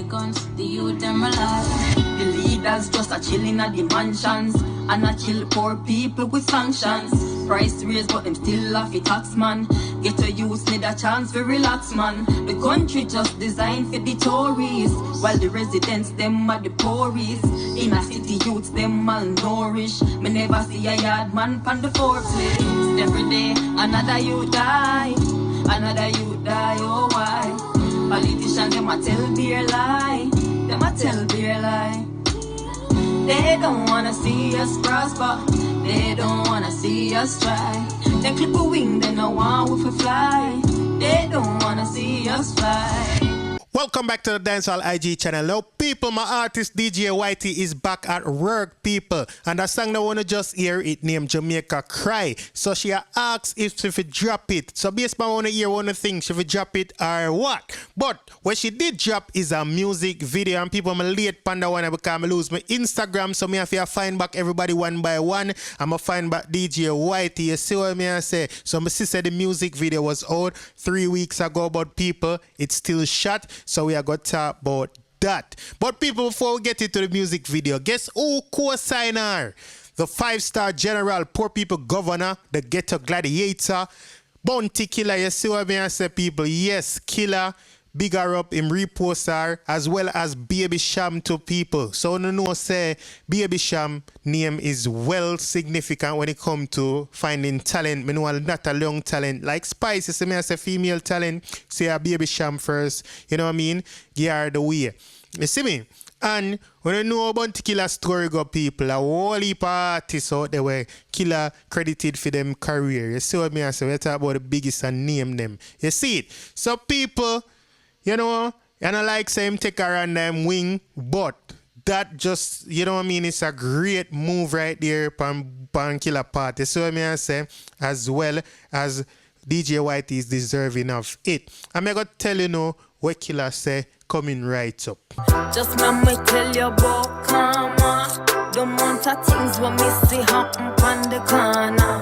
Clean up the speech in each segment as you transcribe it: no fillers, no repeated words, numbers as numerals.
guns, the youth them rely. The leaders just a chilling at the mansions, and a chill poor people with sanctions. Price raise but them still off it tax man. Get a youth need a chance to relax man. The country just designed for the Tories, while the residents them are the poorest. In a city youths them malnourished. Me never see a yard man from the foreplace. Every day another youth die, oh why? Politicians them a tell their lie, them a tell their lie. They don't wanna see us prosper, they don't wanna see us try. They clip a wing, they no want we fly. They don't wanna see us fly. Welcome back to the Dancehall IG channel. Now, people, my artist DJ Whitey is back at work, people. And that song that I want to just hear, it named Jamaica Cry. So she asked if she would drop it. So basically, I want to hear one of the things, she would drop it or what. But what she did drop is a music video. And people, I'm late panda one because I lose my Instagram. So me have to find back everybody one by one. I'm going to find back DJ Whitey. You see what I say? So my sister, the music video was out 3 weeks ago, but people, it's still shot. So we are going to talk about that. But people, before we get into the music video, guess who co-signed her? The 5-star general, poor people governor, the ghetto gladiator, Bounty Killa. You see what I say, people? Yes, Killa. Big her up, him repost her, as well as Baby Cham to people. So you know say Baby Cham name is well significant when it come to finding talent. Me know not a young talent like Spice. You see me as a female talent, say a Baby Cham first. You know what I mean? Give her the way. You see me? And when you know about Killa's story go, people, a whole heap of artists out there where Killa credited for them career. You see what I say? We talk about the biggest and name them. You see it? So people, you know, and I like say him take her on them wing, but that just, you know what I mean, it's a great move right there pan Killa party. So I say, as well as DJ Whitey is deserving of it. I'm going to tell you now what Killa say coming right up. Just let me tell you about karma. The amount of things when me see happen on the corner.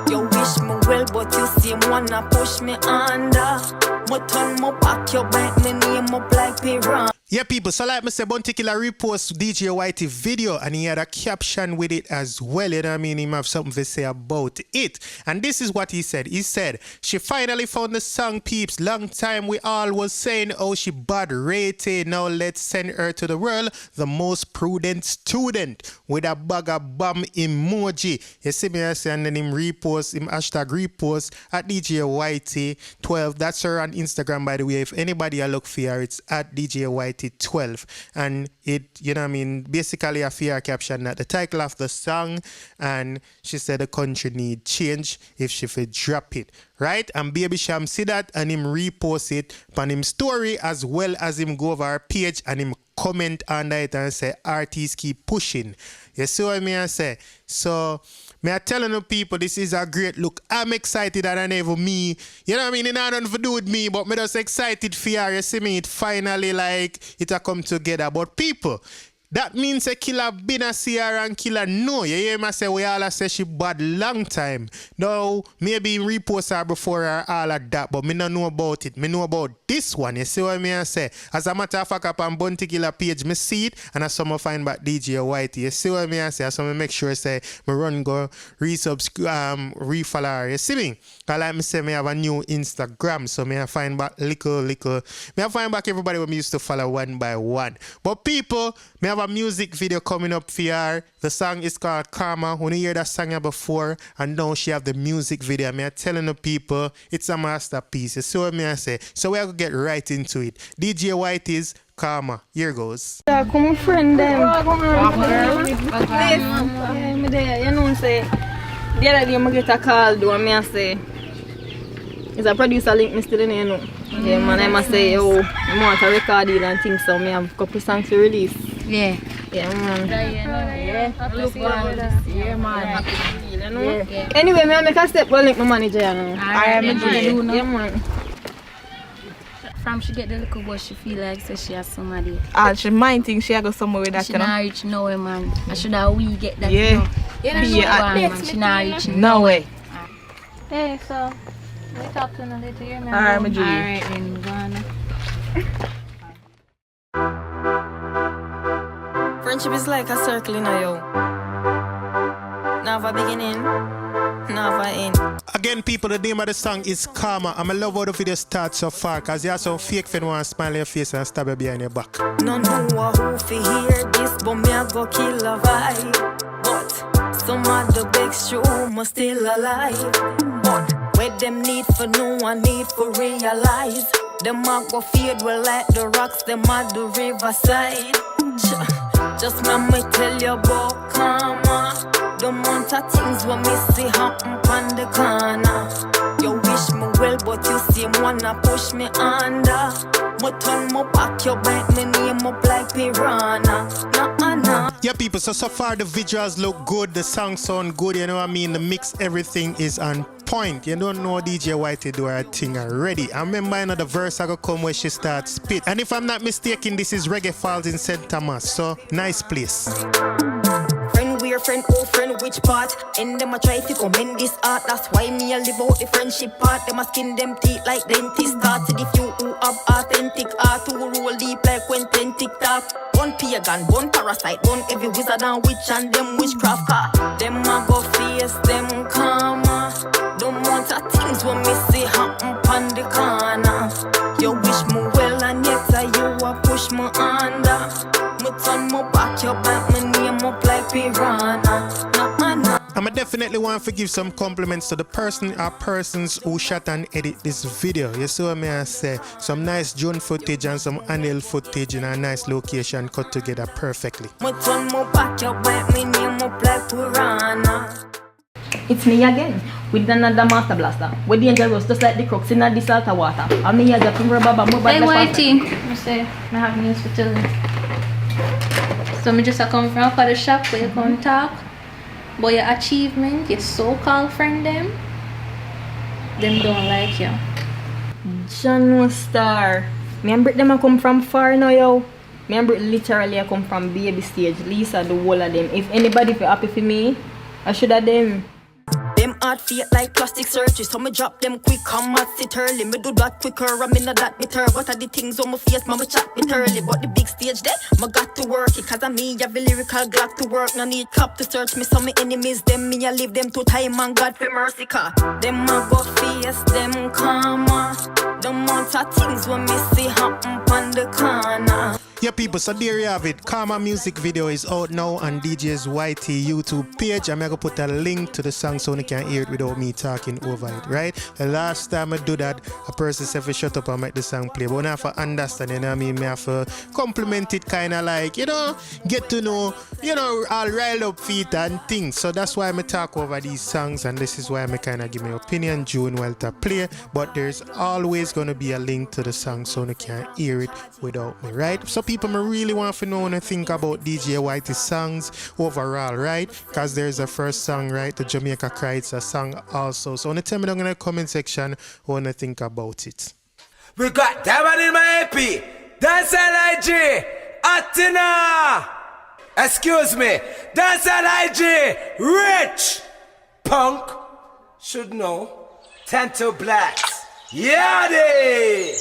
You wish me well, but you see wanna push me under. But turn my back, you bite me name up like piranha. Yeah, people, so like I said, Bounty Killa repost DJ Whitey video and he had a caption with it as well. You know what I mean? He have something to say about it. And this is what he said. He said, she finally found the song, peeps. Long time we all was saying, oh, she bad rated. Now let's send her to the world. The most prudent student with a bag of bomb emoji. You see me, I say, and then him repost, him hashtag repost at DJ Whitey 12. That's her on Instagram, by the way. If anybody I look for her, it's at DJ Whitey 12, and it, you know what I mean, basically a fear caption that the title of the song, and she said the country need change if she could drop it, right? And Baby Cham see that and him repost it on him story, as well as him go over our page and him comment under it and say artists keep pushing. You see what I mean? I say, so me I telling the people this is a great look. I'm excited that I never me. You know what I mean? It not nothing to do with me, but me just excited for her. You see me? It finally like it a come together. But people, that means a Killa been a see her and Killa no. You hear me say we all say she bad long time. Now maybe repost her before her all of that, but me not know about it. Me know about this one. You see what I mean? I say, as a matter of fact, up on Bounty Killa page, me see it, and as some find back DJ Whitey. You see what I mean? I say, as some make sure say me run go resubscribe, refollow her. You see me? Cause like me say, me have a new Instagram, so me I find back little. Me I find back everybody who me used to follow one by one. But people, me have a music video coming up for her. The song is called Karma. When you hear that song before, and now she have the music video. Me I telling the people it's a masterpiece. You see what me I say? So we are gonna get right into it. DJ Whitey's Karma. Here goes. Yeah, come friend them. Me there. You know say the other day I get a call do and me I say it's a producer link me still in you know. Yeah man, I must say oh I want to record it and things, so me have a couple songs to release. Yeah. Yeah man. Yeah man. Yeah. Anyway, me make a step well link my manager now. I am a do now. Yeah man. From she get the little boy, she feel like so she has somebody. She might think she go somewhere with that. She not reach nowhere, man. I should have we get that. Yeah. Man. She not reach no way. Hey, so we talk to you later. Alright, my Julie. Alright, then go on. Friendship is like a circle in a yo. Now for beginning, now for end. Again, people, the name of the song is Karma. I'm love how the video starts so far, cause you have some fake fan want to smile in your face and stab you behind your back. No know who fi hear this, but me I go kill a vibe. But some of the big show must still alive. But where them need for no one need for realize. Them a go fade well like the rocks, them at the riverside. Just me tell you about karma. The amount of things what me see happen on the corner. You wish me well, but you see me wanna push me under. Me turn my back, you bite me name up like piranha. Nah. Yeah, people, so far the visuals look good, the songs sound good, you know what I mean? The mix, everything is on point. You don't know DJ Whitey do her thing already. I remember another verse I go come where she starts spit. And if I'm not mistaken, this is Reggae Falls in St. Thomas, so nice place. Friend, oh friend, which part? And them a try to commend this art. That's why me a live out the friendship part. Them a skin them teeth like dentist start. To the few who have authentic art, who roll deep like Quentin TikTok. One pagan, one parasite, one every wizard and witch and them witchcraft car. Them a go face, them karma. Don't want a things when me see happen on the corner. You wish me well and yet you a push me under. Me turn my back, you back me name up like piranha. I'ma definitely want to give some compliments to the person or persons who shot and edit this video. You see what I say? Some nice drone footage and some annual footage in a nice location cut together perfectly. It's me again with another master blaster. We're dangerous just like the crooks in the salt of water. I'm here just to rub about my Hey Whitey, I say I have news to tell you. So me just come from for the shop where you come talk. But your achievement, your so-called friend them don't like you. John Star. Remember them I come from far now, yo. Remember literally I come from baby stage. Lisa, the whole of them. If anybody feel happy for me, I should have them. Them hard feet like plastic surgery, so me drop them quick, come at sit early. Me do that quicker, I'm in that bitter. But I the things on my face, mama chat bit early. But the big stage there, me got to work it. Cause I me have a lyrical Glock to work. No need cop to search me, so my enemies, them me I leave them to time and God for mercy. Cause them I go face, them karma. The amount of things when me see happen on the corner. Yeah, people, so there you have it. Karma music video is out now on DJ's Whitey YouTube page. I'm going to put a link to the song so you can hear it without me talking over it, right? The last time I do that, a person said, shut up and make the song play. But when I have to understand, you know what I mean? I have to compliment it kind of like, you know, get to know, you know, all riled up feet and things. So that's why I talk over these songs, and this is why I kind of give my opinion June while to play. But there's always going to be a link to the song so you can hear it without me, right? So people really want to know when I think about DJ Whitey's songs overall, right? Because there's a first song, right? The Jamaica Cry, it's a song also. So when you tell me down in the comment section when I think about it. We got that one in my AP. Dancehall IG. Atina. Excuse me. Dancehall IG. Rich. Punk. Should know. 10 to blacks. Yeah, they.